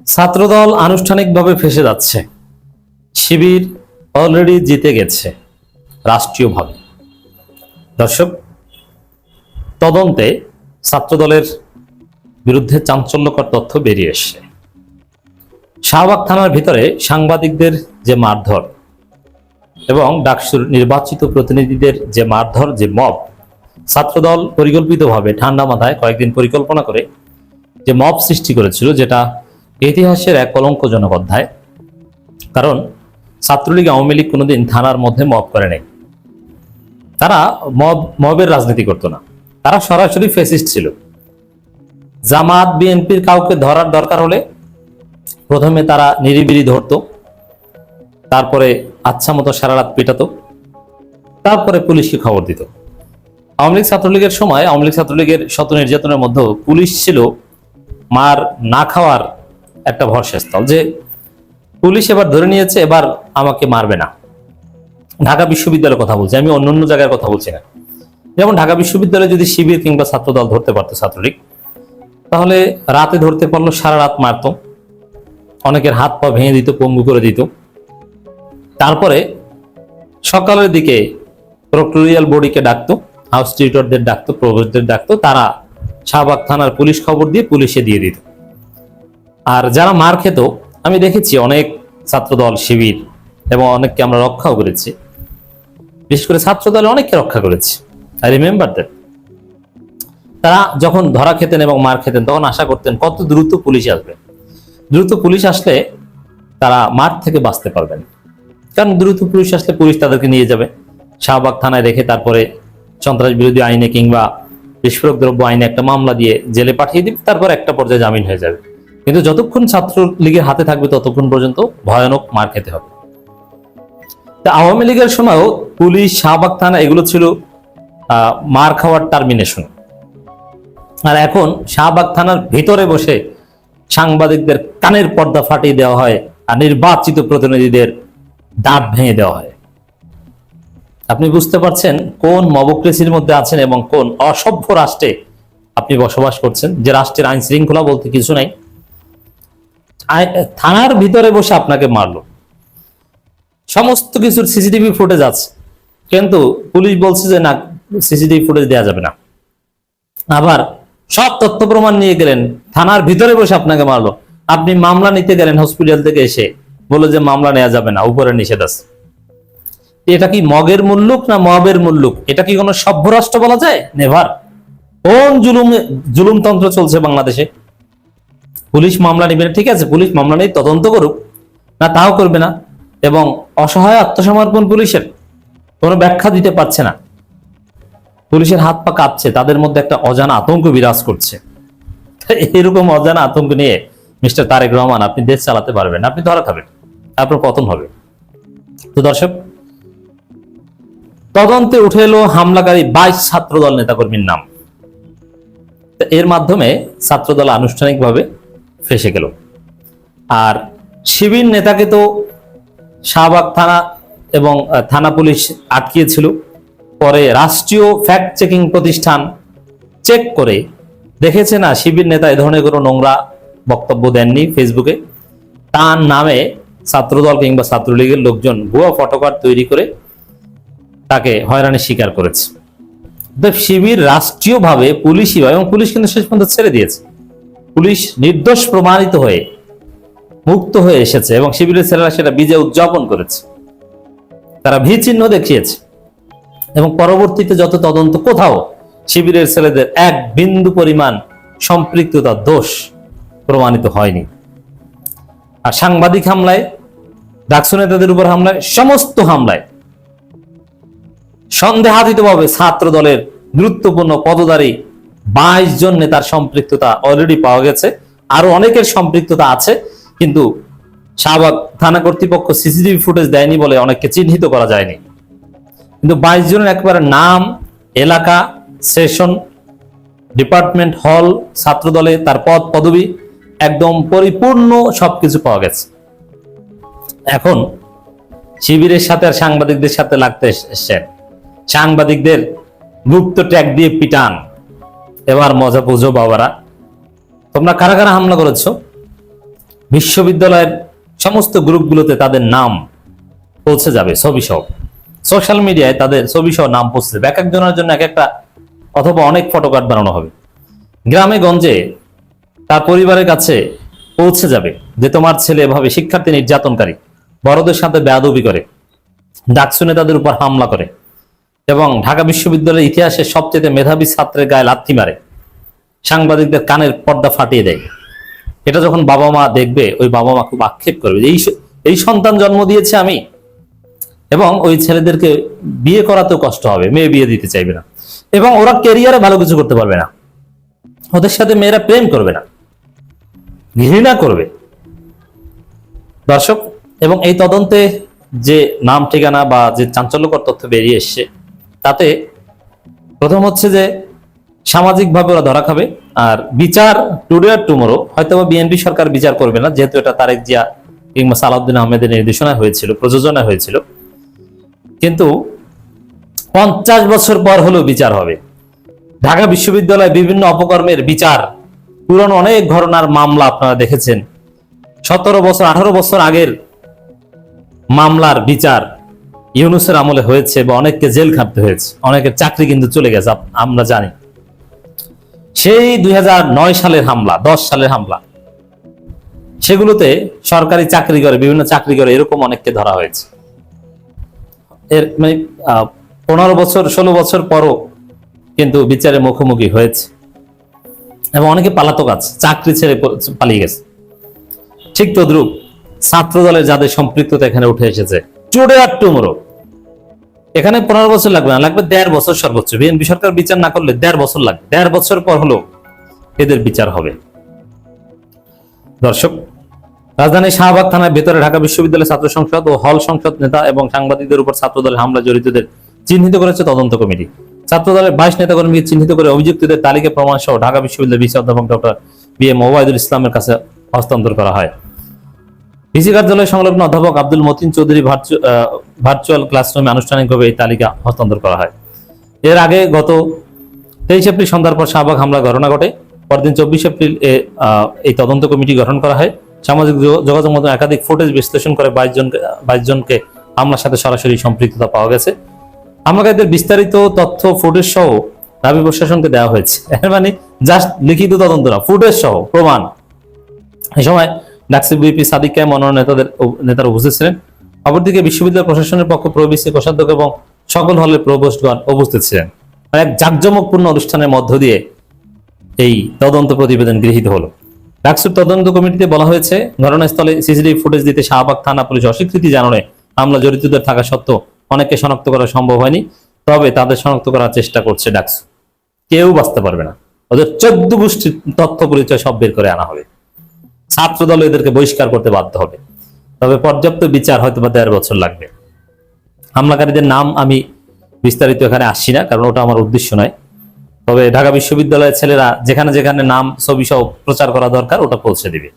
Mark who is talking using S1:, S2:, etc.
S1: ছাত্রদল আনুষ্ঠানিকভাবে ফেঁসে যাচ্ছে। শিবির অলরেডি জিতে গেছে রাষ্ট্রীয়ভাবে। দর্শক, তদন্তে ছাত্রদলের বিরুদ্ধে চাঞ্চল্যকর তথ্য বেরিয়ে এসছে। শাহবাগ থানার ভিতরে সাংবাদিকদের যে মারধর এবং ডাকসুর নির্বাচিত প্রতিনিধিদের যে মারধর, যে মব, ছাত্রদল পরিকল্পিতভাবে ঠান্ডা মাথায় কয়েকদিন পরিকল্পনা করে যে মব সৃষ্টি করেছিল, যেটা ইতিহাসের এক কলঙ্কজনক অধ্যায়। কারণ ছাত্রলীগ, আওয়ামী লীগ কোনোদিন থানার মধ্যে মব করে নাই। তারা মবের রাজনীতি করতো না, তারা সরাসরি ফ্যাসিস্ট ছিল। জামাত বিএনপির কাউকে ধরার দরকার হলে প্রথমে তারা নিরিবিলি ধরতো, তারপরে আচ্ছা মতো সারা রাত পেটাতো, তারপরে পুলিশকে খবর দিত। আওয়ামী লীগ ছাত্রলীগের সময় আওয়ামী লীগ ছাত্রলীগের শত নির্যাতনের মধ্যে পুলিশ ছিল মার না খাওয়ার একটা ভরসাস্থল, যে পুলিশ এবার ধরে নিয়েছে, এবার আমাকে মারবে না। ঢাকা বিশ্ববিদ্যালয়ের কথা বলছি, আমি অন্য জায়গার কথা বলছি না। যেমন ঢাকা বিশ্ববিদ্যালয়ে যদি শিবির কিংবা ছাত্রদল ধরতে পারতো, ছাত্রলীগ, তাহলে রাতে ধরতে পারলো, সারা রাত মারতো, অনেকের হাত পা ভেঙে দিত, পঙ্গু করে দিত। তারপরে সকালের দিকে প্রক্টোরিয়াল বডিকে ডাকতো, হাউস টিউটরদের ডাকতো, প্রভোস্টদের ডাকতো, তারা শাহবাগ থানার পুলিশ খবর দিয়ে পুলিশে দিয়ে দিত। আর যারা মার খেত, আমি দেখেছি অনেক ছাত্রদল, শিবির এবং অনেককে আমরা রক্ষাও করেছি। বিশেষ করে ছাত্রদলে অনেককে রক্ষা করেছি। I remember that. তারা যখন ধরা খেতেন এবং মার খেতেন, তখন আশা করতেন কত দ্রুত পুলিশ আসবে। দ্রুত পুলিশ আসলে তারা মার থেকে বাঁচতে পারবেন, কারণ দ্রুত পুলিশ আসলে পুলিশ তাদেরকে নিয়ে যাবে, শাহবাগ থানায় রেখে তারপরে সন্ত্রাস বিরোধী আইনে কিংবা বিস্ফোরক দ্রব্য আইনে একটা মামলা দিয়ে জেলে পাঠিয়ে দিবে, তারপর একটা পর্যায়ে জামিন হয়ে যাবে। কিন্তু যতক্ষণ ছাত্রলীগের হাতে থাকবে ততক্ষণ পর্যন্ত ভয়ানক মার খেতে হবে। আওয়ামী লীগের সময়ও পুলিশ, শাহবাগ থানা এগুলো ছিল মার খাওয়ার টার্মিনেশন। আর এখন শাহবাগ থানার ভিতরে বসে সাংবাদিকদের কানের পর্দা ফাটিয়ে দেওয়া হয় আর নির্বাচিত প্রতিনিধিদের দাঁত ভেঙে দেওয়া হয়। আপনি বুঝতে পারছেন কোন মবক্রেসির মধ্যে আছেন এবং কোন অসভ্য রাষ্ট্রে আপনি বসবাস করছেন, যে রাষ্ট্রের আইন শৃঙ্খলা বলতে কিছু নাই। থানার ভিতরে বসে আপনাকে মারলো, সমস্ত কিছুর সিসিটিভি ফুটেজ আছে, কিন্তু পুলিশ বলছে যে না, সিসিটিভি ফুটেজ দেওয়া যাবে না। আবার সব তথ্য প্রমাণ নিয়ে গেলেন, থানার ভিতরে বসে আপনাকে মারলো। আপনি মামলা নিতে গেলেন হসপিটাল থেকে এসে, বলে যে মামলা নেওয়া যাবে না, উপরে নিষেধ আছে। এটা কি মগের মুল্লুক না মবের মুল্লুক? এটা কি কোনো সভ্য রাষ্ট্র বলা যায়? নেভার। কোন জুলুমতন্ত্র চলছে বাংলাদেশে? পুলিশ মামলা নিবে না, ঠিক আছে, পুলিশ মামলা নেই, তদন্ত করুক না, তাও করবে না। এবং অসহায় আত্মসমর্পণ পুলিশের, কোনো ব্যাখ্যা দিতে পারছে না। পুলিশের হাত পা কাঁপছে, তাদের মধ্যে একটা অজানা আতঙ্ক বিরাজ করছে। এরকম অজানা আতঙ্ক নিয়ে মিস্টার তারেক রহমান আপনি দেশ চালাতে পারবেন? আপনি ধরা খাবেন, আপনার পতন হবে। তো দর্শক, তদন্তে উঠে এলো হামলাকারী 22 ছাত্রদল নেতাকর্মীর নাম। এর মাধ্যমে ছাত্রদল আনুষ্ঠানিকভাবে ফেঁসে গেল। আর শিবির নেতাকে তো শাহবাগ থানা এবং থানা পুলিশ আটকিয়েছিল। পরে রাষ্ট্রীয় ফ্যাক্ট চেকিং প্রতিষ্ঠান চেক করে দেখেছে না, শিবির নেতা এ ধরনের কোনো নোংরা বক্তব্য দেননি ফেসবুকে। তার নামে ছাত্রদল কিংবা ছাত্রলীগের লোকজন ভুয়া ফটোকার্ড তৈরি করে তাকে হয়রানির শিকার করেছে। শিবির রাষ্ট্রীয়ভাবে, পুলিশি এবং পুলিশ কিন্তু শেষ পর্যন্ত ছেড়ে দিয়েছে। পুলিশ নির্দোষ প্রমাণিত হয়ে মুক্ত হয়ে এসেছে এবং শিবিরের ছেলেরা সেটা বিজয় উদযাপন করেছে, তারা ভি চিহ্ন দেখিয়েছে। এবং পরবর্তীতে যত তদন্ত, কোথাও শিবিরের ছেলেদের এক বিন্দু পরিমাণ সম্পৃক্ততা, দোষ প্রমাণিত হয়নি। আর সাংবাদিক হামলায়, ডাকসু নেতাদের উপর হামলায়, সমস্ত হামলায় সন্দেহাতীতভাবে ছাত্র দলের গুরুত্বপূর্ণ পদধারী 22 জন নেতার সম্পৃক্ততা অলরেডি পাওয়া গেছে। আরো অনেকের সম্পৃক্ততা আছে, কিন্তু শাহবাগ থানা কর্তৃপক্ষ সিসিটিভি ফুটেজ দেয়নি বলে অনেককে চিহ্নিত করা যায়নি। কিন্তু 22 জনের একবারে নাম, এলাকা, সেশন, ডিপার্টমেন্ট, হল, ছাত্র দলে তার পদ পদবি একদম পরিপূর্ণ সবকিছু পাওয়া গেছে। এখন শিবিরের সাথে আর সাংবাদিকদের সাথে লাগতে এসেছেন, সাংবাদিকদের গুপ্ত ট্যাগ দিয়ে পিটান। এবার মজা বুঝো বাবারা, তোমরা কারা কারা হামলা করেছো? বিশ্ববিদ্যালয়ের সমস্ত গ্রুপগুলোতে তাদের নাম পৌঁছে যাবে ছবি সহ, সোশ্যাল মিডিয়ায় তাদের ছবি সহ নাম পৌঁছে যাবে, এক একজনের জন্য এক একটা অথবা অনেক ফটোকার্ড বানানো হবে। গ্রামে গঞ্জে তার পরিবারের কাছে পৌঁছে যাবে যে তোমার ছেলে এভাবে শিক্ষার্থী নির্যাতনকারী, বড়দের সাথে বেয়াদবি করে, ডাকসু নেতাদের উপর হামলা করে এবং ঢাকা বিশ্ববিদ্যালয়ের ইতিহাসে সবচেয়ে মেধাবী ছাত্রের গায়ে লাথি মারে, সাংবাদিকদের কানের পর্দা ফাটিয়ে দেয়। এটা যখন বাবা মা দেখবে, ওই বাবা মা খুব আক্ষেপ করবে যে এই সন্তান জন্ম দিয়েছে আমি, এবং ওই ছেলেদেরকে বিয়ে করাতেও কষ্ট হবে, মেয়ে বিয়ে দিতে চাইবে না, এবং ওরা ক্যারিয়ারে ভালো কিছু করতে পারবে না, ওদের সাথে মেয়েরা প্রেম করবে না, ঘৃণা করবে। দর্শক, এবং এই তদন্তে যে নাম ঠিকানা বা যে চাঞ্চল্যকর তথ্য বেরিয়ে এসছে, তাতে প্রথম হচ্ছে যে সামাজিকভাবে ওরা ধরা খাবে, আর বিচার টুডে আর টুমোরো, হয়তো বিএনপি সরকার বিচার করবে না, যেহেতু এটা তারেক জিয়া কিংবা সালাউদ্দিন আহমেদের নির্দেশনায় হয়েছিল, প্রযোজনায় হয়েছিল, কিন্তু 50 বছর পর হলেও বিচার হবে। ঢাকা বিশ্ববিদ্যালয়ে বিভিন্ন অপকর্মের বিচার, পুরনো অনেক ঘটনার মামলা আপনারা দেখেছেন, 17 বছর 18 বছর আগের মামলার বিচার ইউনূসের আমলে হয়েছে, বা অনেককে জেল খাটতে হয়েছে, অনেকের চাকরি কিন্তু চলে গেছে, আমরা জানি। সেই 2009 সালের হামলা, 10 সালের হামলা, সেগুলোতে সরকারি চাকরি করে, বিভিন্ন চাকরি করে, এরকম অনেককে ধরা হয়েছে। এর মানে 15 বছর 16 বছর পরও কিন্তু বিচারের মুখোমুখি হয়েছে, এবং অনেকে পালাতক আছে, চাকরি ছেড়ে পালিয়ে গেছে। ঠিক তদ্রুপ ছাত্র দলের যাদের সম্পৃক্ততা এখানে উঠে এসেছে, টুডে আর টুমোরো, এখানে 15 বছর লাগবে না, লাগবে 1.5 বছর সর্বোচ্চ। বিএনপি সরকার বিচার না করলে 1.5 বছর লাগবে, 1.5 বছর পর হলো এদের বিচার হবে। দর্শক, রাজধানীর শাহবাগ থানার ভেতরে ঢাকা বিশ্ববিদ্যালয় ছাত্র সংসদ ও হল সংসদ নেতা এবং সাংবাদিকদের উপর ছাত্রদলের হামলা জড়িতদের চিহ্নিত করেছে তদন্ত কমিটি। ছাত্রদলের 22 নেতাকর্মীকে চিহ্নিত করে অভিযুক্তদের তালিকা প্রমাণ সহ ঢাকা বিশ্ববিদ্যালয়ের ভিসি অধ্যাপক ডক্টর বি.এম. ওবায়দুল ইসলামের কাছে হস্তান্তর করা হয়। ভিসি কার্যালয় সংলগ্ন অধ্যাপক আব্দুল মতিন চৌধুরী ভার্চুয়াল ক্লাসরুমে আনুষ্ঠানিকভাবে এই তালিকা হস্তান্তর করা হয়। এর আগে গত 23 এপ্রিল সন্ধ্যার পর শাহবাগ হামলার ঘটনা ঘটে। পরদিন 24 এপ্রিল এই তদন্ত কমিটি গঠন করা হয়। সামাজিক যোগাযোগ মাধ্যমে একাধিক ফুটেজ বিশ্লেষণ করে 22 জনকে হামলার সাথে সরাসরি সম্পৃক্ততা পাওয়া গেছে। হামলাকারীদের বিস্তারিত তথ্য ফুটেজ সহ ঢাবি প্রশাসনকে দেওয়া হয়েছে। এর মানে জাস্ট লিখিত তদন্ত না, ফুটেজ সহ প্রমাণ। এই সময় ডাকসু বিপি সাদিক কায়েম অন্যান্য নেতারা উপস্থিত ছিলেন। অপরদিকে বিশ্ববিদ্যালয় প্রশাসনের পক্ষ প্রবিসি কোষাধ্যক্ষ এবং সকল হলের প্রভোস্টগণ উপস্থিত ছিলেন। এক জাঁকজমকপূর্ণ অনুষ্ঠানের মধ্য দিয়ে এই তদন্ত প্রতিবেদন গৃহীত হলো। ডাকসুর তদন্ত কমিটিতে বলা হয়েছে, ঘটনাস্থলে সিসিটিভি ফুটেজ দিতে শাহবাগ থানা পুলিশ অস্বীকৃতি জানানোয় হামলা জড়িতদের থাকা সত্ত্বেও অনেককে শনাক্ত করা সম্ভব হয়নি। তবে তাদের শনাক্ত করার চেষ্টা করছে ডাকসু। কেউ বাঁচতে পারবে না, ওদের 14 গোষ্ঠীর তথ্য পরিচয় সব বের করে আনা হবে। ছাত্র দল এদেরকে বহিষ্কার করতে বাধ্য হবে। তবে পর্যাপ্ত বিচার হয়তো বা 1.5 বছর লাগবে। হামলাকারীদের নাম আমি বিস্তারিত এখানে আসছি না, কারণ ওটা আমার উদ্দেশ্য নয়। তবে ঢাকা বিশ্ববিদ্যালয়ের ছেলেরা যেখানে যেখানে নাম ছবি সহ প্রচার করা দরকার, ওটা পৌঁছে দিবে।